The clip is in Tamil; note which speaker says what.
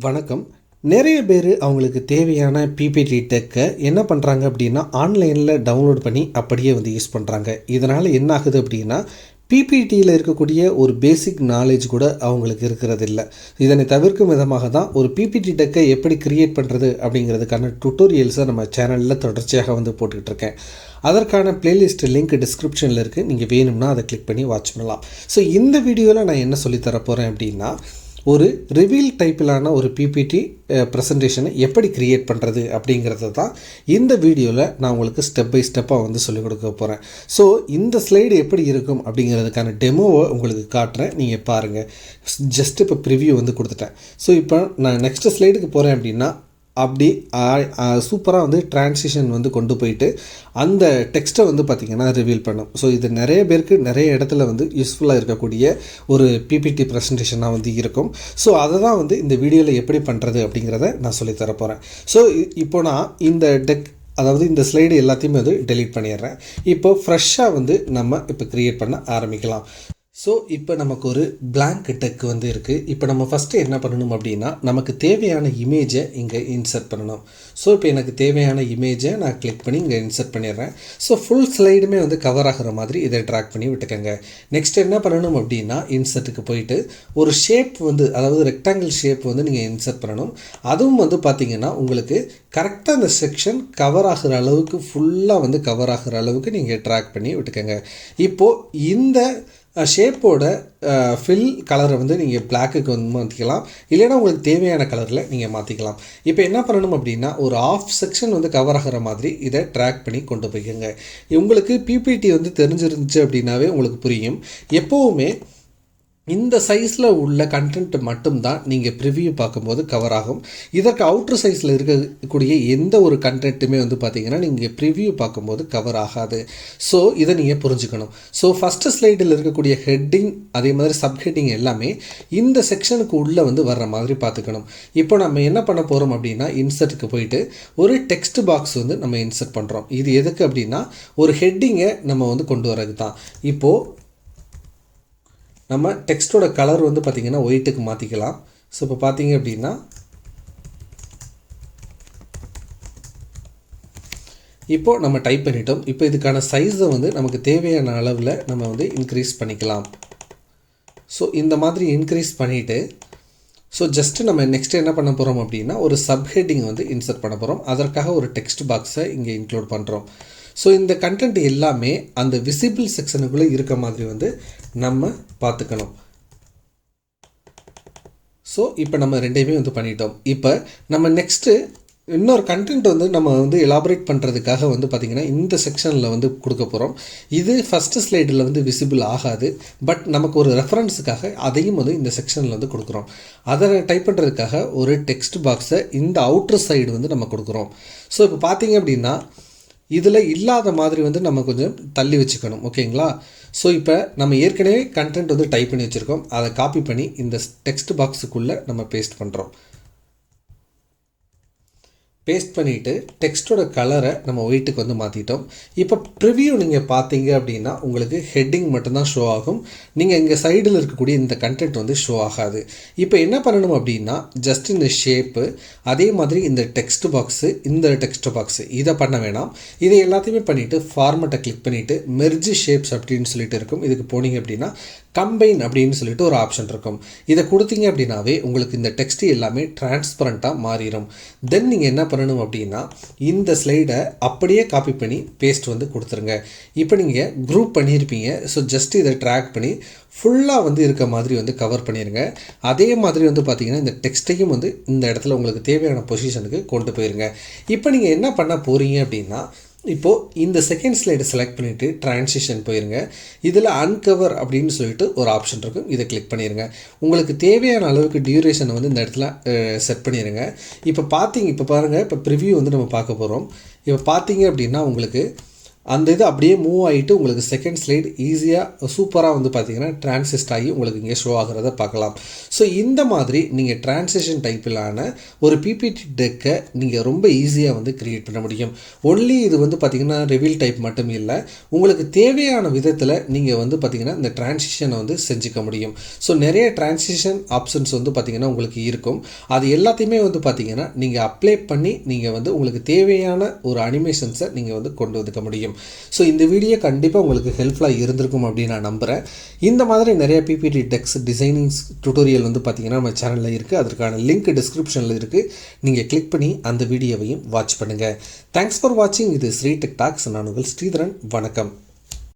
Speaker 1: வணக்கம். நிறைய பேர் அவங்களுக்கு தேவையான பிபிடி டெக்கை என்ன பண்ணுறாங்க அப்படின்னா ஆன்லைனில் டவுன்லோட் பண்ணி அப்படியே யூஸ் பண்ணுறாங்க. இதனால் என்ன ஆகுது அப்படின்னா பிபிடியில் இருக்கக்கூடிய ஒரு பேசிக் நாலேஜ் கூட அவங்களுக்கு இருக்கிறது இல்லை. இதனை தவிர்க்கும் விதமாக தான் ஒரு பிபிடி டெக்கை எப்படி கிரியேட் பண்ணுறது அப்படிங்கிறதுக்கான டுட்டோரியல்ஸை நம்ம சேனலில் தொடர்ச்சியாக போட்டுக்கிட்டு இருக்கேன். அதற்கான பிளேலிஸ்ட் லிங்க் டிஸ்கிரிப்ஷனில் இருக்குது. நீங்கள் வேணும்னா அதை கிளிக் பண்ணி வாட்ச் பண்ணலாம். ஸோ இந்த வீடியோவில் நான் என்ன சொல்லித்தர போகிறேன் அப்படின்னா ஒரு ரிவீல் டைப்பிலான ஒரு பிபிடி ப்ரெசன்டேஷனை எப்படி க்ரியேட் பண்ணுறது அப்படிங்கிறது தான் இந்த வீடியோவில் நான் உங்களுக்கு ஸ்டெப் பை ஸ்டெப்பாக சொல்லிக் கொடுக்க போகிறேன். ஸோ இந்த ஸ்லைடு எப்படி இருக்கும் அப்படிங்கிறதுக்கான டெமோவை உங்களுக்கு காட்டுறேன், நீங்கள் பாருங்கள். ஜஸ்ட் இப்போ ப்ரிவ்யூ கொடுத்துட்டேன். ஸோ இப்போ நான் நெக்ஸ்ட் ஸ்லைடுக்கு போகிறேன் அப்படின்னா அப்படி சூப்பராக ட்ரான்சிஷன் கொண்டு போயிட்டு அந்த டெக்ஸ்ட்டை பார்த்திங்கன்னா ரிவீல் பண்ணும். ஸோ இது நிறைய பேருக்கு நிறைய இடத்துல யூஸ்ஃபுல்லாக இருக்கக்கூடிய ஒரு பிபிடி ப்ரெசன்டேஷனாக இருக்கும். ஸோ அதை தான் இந்த வீடியோவில் எப்படி பண்ணுறது அப்படிங்கிறத நான் சொல்லித்தர போகிறேன். ஸோ இப்போ நான் அதாவது இந்த ஸ்லைடு எல்லாத்தையுமே டெலீட் பண்ணிடுறேன். இப்போ ஃப்ரெஷ்ஷாக நம்ம இப்போ க்ரியேட் பண்ண ஆரம்பிக்கலாம். ஸோ இப்போ நமக்கு ஒரு பிளாங்க் டெக் இருக்குது. இப்போ நம்ம ஃபஸ்ட்டு என்ன பண்ணணும் அப்படின்னா நமக்கு தேவையான இமேஜை இங்கே இன்சர்ட் பண்ணணும். ஸோ இப்போ எனக்கு தேவையான இமேஜை நான் கிளிக் பண்ணி இங்கே இன்சர்ட் பண்ணிடுறேன். ஸோ ஃபுல் ஸ்லைடுமே கவர் ஆகிற மாதிரி இதை ட்ராக் பண்ணி விட்டுக்கோங்க. நெக்ஸ்ட் என்ன பண்ணணும் அப்படின்னா இன்சர்ட்டுக்கு போயிட்டு ஒரு ஷேப் அதாவது ரெக்டாங்கிள் ஷேப் நீங்கள் இன்சர்ட் பண்ணணும். அதுவும் பார்த்திங்கன்னா உங்களுக்கு கரெக்டாக அந்த செக்ஷன் கவர் ஆகிற அளவுக்கு ஃபுல்லாக கவர் ஆகிற அளவுக்கு நீங்கள் ட்ராக் பண்ணி விட்டுக்கோங்க. இப்போது இந்த ஷேப்போட ஃபில் கலரை நீங்கள் பிளாக்குக்கு மாற்றிக்கலாம், இல்லைன்னா உங்களுக்கு தேவையான கலரில் நீங்கள் மாற்றிக்கலாம். இப்போ என்ன பண்ணணும் அப்படின்னா ஒரு ஆஃப் செக்ஷன் கவர் ஆகிற மாதிரி இதை ட்ராக் பண்ணி கொண்டு போய்க்கோங்க. உங்களுக்கு பிபிடி தெரிஞ்சிருந்துச்சு அப்படின்னாவே உங்களுக்கு புரியும். எப்போவுமே இந்த சைஸில் உள்ள கண்டென்ட் மட்டும்தான் நீங்கள் ப்ரிவியூ பார்க்கும்போது கவர் ஆகும். இதற்கு அவுட்ரு சைஸில் இருக்கக்கூடிய எந்த ஒரு கண்டென்ட்டுமே பார்த்திங்கன்னா நீங்கள் ப்ரிவியூ பார்க்கும்போது கவர் ஆகாது. ஸோ இதை நீங்கள் புரிஞ்சுக்கணும். ஸோ ஃபஸ்ட்டு ஸ்லைடில் இருக்கக்கூடிய ஹெட்டிங் அதே மாதிரி சப்ஹெட்டிங் எல்லாமே இந்த செக்ஷனுக்கு உள்ளே வர்ற மாதிரி பார்த்துக்கணும். இப்போ நம்ம என்ன பண்ண போகிறோம் அப்படின்னா இன்சர்ட்டுக்கு போயிட்டு ஒரு டெக்ஸ்ட் பாக்ஸ் நம்ம இன்சர்ட் பண்ணுறோம். இது எதுக்கு அப்படின்னா ஒரு ஹெட்டிங்கை நம்ம கொண்டு வரது தான். இப்போது நம்ம டெக்ஸ்ட்டோட கலர் பார்த்திங்கன்னா ஒயிட்டுக்கு மாற்றிக்கலாம். ஸோ இப்போ பார்த்தீங்க அப்படின்னா இப்போது நம்ம டைப் பண்ணிட்டோம். இப்போ இதுக்கான சைஸை நமக்கு தேவையான அளவில் நம்ம இன்க்ரீஸ் பண்ணிக்கலாம். ஸோ இந்த மாதிரி இன்க்ரீஸ் பண்ணிவிட்டு ஸோ ஜஸ்ட்டு நம்ம நெக்ஸ்ட் என்ன பண்ண போகிறோம் அப்படின்னா ஒரு சப்ஹெட்டிங் இன்சர்ட் பண்ண போகிறோம். அதற்காக ஒரு டெக்ஸ்ட் பாக்ஸை இங்கே இன்க்ளூட் பண்ணுறோம். ஸோ இந்த கண்டென்ட் எல்லாமே அந்த விசிபிள் செக்ஷனுக்குள்ளே இருக்க மாதிரி நம்ம பார்த்துக்கணும். ஸோ இப்போ நம்ம ரெண்டையுமே பண்ணிட்டோம். இப்போ நம்ம நெக்ஸ்ட்டு இன்னொரு கண்டென்ட் நம்ம எலாபரேட் பண்ணுறதுக்காக பார்த்திங்கன்னா இந்த செக்ஷனில் கொடுக்க போகிறோம். இது ஃபஸ்ட்டு ஸ்லைடில் விசிபிள் ஆகாது. பட் நமக்கு ஒரு ரெஃபரன்ஸுக்காக அதையும் இந்த செக்ஷனில் கொடுக்குறோம். அதை டைப் பண்ணுறதுக்காக ஒரு டெக்ஸ்ட் பாக்ஸை இந்த அவுட்ரு சைடு நம்ம கொடுக்குறோம். ஸோ இப்போ பார்த்திங்க அப்படின்னா இதில் இல்லாத மாதிரி நம்ம கொஞ்சம் தள்ளி வச்சுக்கணும். ஓகேங்களா? ஸோ இப்போ நம்ம ஏற்கனவே கண்டென்ட் டைப் பண்ணி வச்சுருக்கோம். அதை காப்பி பண்ணி இந்த டெக்ஸ்ட் பாக்ஸுக்குள்ளே நம்ம பேஸ்ட் பண்ணுறோம். பேஸ்ட் பண்ணிவிட்டு டெக்ஸ்ட்டோட கலரை நம்ம ஒயிட்டுக்கு மாற்றிட்டோம். இப்போ ப்ரிவ்யூ நீங்கள் பார்த்தீங்க அப்படின்னா உங்களுக்கு ஹெட்டிங் மட்டும்தான் ஷோ ஆகும். நீங்கள் இங்கே சைடில் இருக்கக்கூடிய இந்த கண்டென்ட் ஷோ ஆகாது. இப்போ என்ன பண்ணணும் அப்படின்னா ஜஸ்ட் இந்த ஷேப்பு அதே மாதிரி இந்த டெக்ஸ்ட் பாக்ஸு இந்த டெக்ஸ்ட் பாக்ஸு இதை பண்ண வேணாம். இதை எல்லாத்தையுமே பண்ணிவிட்டு ஃபார்மெட்டை கிளிக் பண்ணிவிட்டு மெர்ஜ் ஷேப்ஸ் அப்படின்னு சொல்லிட்டு இருக்கும். இதுக்கு போனீங்க அப்படின்னா கம்பைன் அப்படின்னு சொல்லிட்டு ஒரு ஆப்ஷன் இருக்கும். இதை கொடுத்தீங்க அப்படின்னாவே உங்களுக்கு இந்த டெக்ஸ்ட் எல்லாமே டிரான்ஸ்பரண்ட்டாக மாறிடும். தென் நீங்கள் என்ன பண்ணணும் அப்படின்னா இந்த ஸ்லைடை அப்படியே காப்பி பண்ணி பேஸ்ட் கொடுத்துருங்க. இப்போ நீங்கள் குரூப் பண்ணியிருப்பீங்க. ஸோ ஜஸ்ட் இதை ட்ராக் பண்ணி ஃபுல்லாக இருக்க மாதிரி கவர் பண்ணிடுங்க. அதே மாதிரி பார்த்திங்கன்னா இந்த டெக்ஸ்ட்டையும் இந்த இடத்துல உங்களுக்கு தேவையான பொசிஷனுக்கு கொண்டு போயிருங்க. இப்போ நீங்கள் என்ன பண்ண போகிறீங்க அப்படின்னா இப்போது இந்த செகண்ட் ஸ்லைடை செலக்ட் பண்ணிவிட்டு ட்ரான்சிஷன் போயிருங்க. இதில் அன்கவர் அப்படின்னு சொல்லிட்டு ஒரு ஆப்ஷன் இருக்கும். இதை கிளிக் பண்ணிடுங்க. உங்களுக்கு தேவையான அளவுக்கு டியூரேஷனை இந்த இடத்துல செட் பண்ணிடுங்க. இப்போ பாருங்கள், இப்போ ப்ரிவ்யூ நம்ம பார்க்க போகிறோம். இப்போ பார்த்தீங்க அப்படின்னா உங்களுக்கு அந்த இது அப்படியே மூவ் ஆகிட்டு உங்களுக்கு செகண்ட் ஸ்லைடு ஈஸியாக சூப்பராக வந்து பார்த்திங்கன்னா டிரான்சிஸ்ட் ஆகி உங்களுக்கு இங்கே ஷோ ஆகிறத பார்க்கலாம். ஸோ இந்த மாதிரி நீங்கள் டிரான்சிஷன் டைப்பிலான ஒரு பிபிடி டெக்கை நீங்கள் ரொம்ப ஈஸியாக வந்து க்ரியேட் பண்ண முடியும். ஒன்லி இது வந்து பார்த்திங்கன்னா ரிவீல் டைப் மட்டும் இல்லை, உங்களுக்கு தேவையான விதத்தில் நீங்கள் வந்து பார்த்திங்கன்னா இந்த டிரான்சிஷனை வந்து செஞ்சுக்க முடியும். ஸோ நிறைய டிரான்சிஷன் ஆப்ஷன்ஸ் வந்து பார்த்திங்கன்னா உங்களுக்கு இருக்கும். அது எல்லாத்தையுமே வந்து பார்த்திங்கன்னா நீங்கள் அப்ளை பண்ணி நீங்கள் வந்து உங்களுக்கு தேவையான ஒரு அனிமேஷன்ஸை நீங்கள் வந்து கொண்டு வந்துக்க முடியும். ஸோ இந்த வீடியோ கண்டிப்பாக உங்களுக்கு ஹெல்ப்ஃபுல்லாக இருந்திருக்கும் அப்படின்னு நான் நம்புகிறேன். இந்த மாதிரி நிறைய பிபிடி டெக்ஸ் டிசைனிங்ஸ் டுட்டோரியல் வந்து பார்த்திங்கன்னா நம்ம சேனலில் இருக்குது. அதற்கான லிங்க் டிஸ்கிரிப்ஷனில் இருக்குது. நீங்கள் கிளிக் பண்ணி அந்த வீடியோவையும் வாட்ச் பண்ணுங்கள். தேங்க்ஸ் ஃபார் வாட்சிங். இது ஸ்ரீ டெக் டாக்ஸ். நான் உங்கள் ஸ்ரீதரன். வணக்கம்.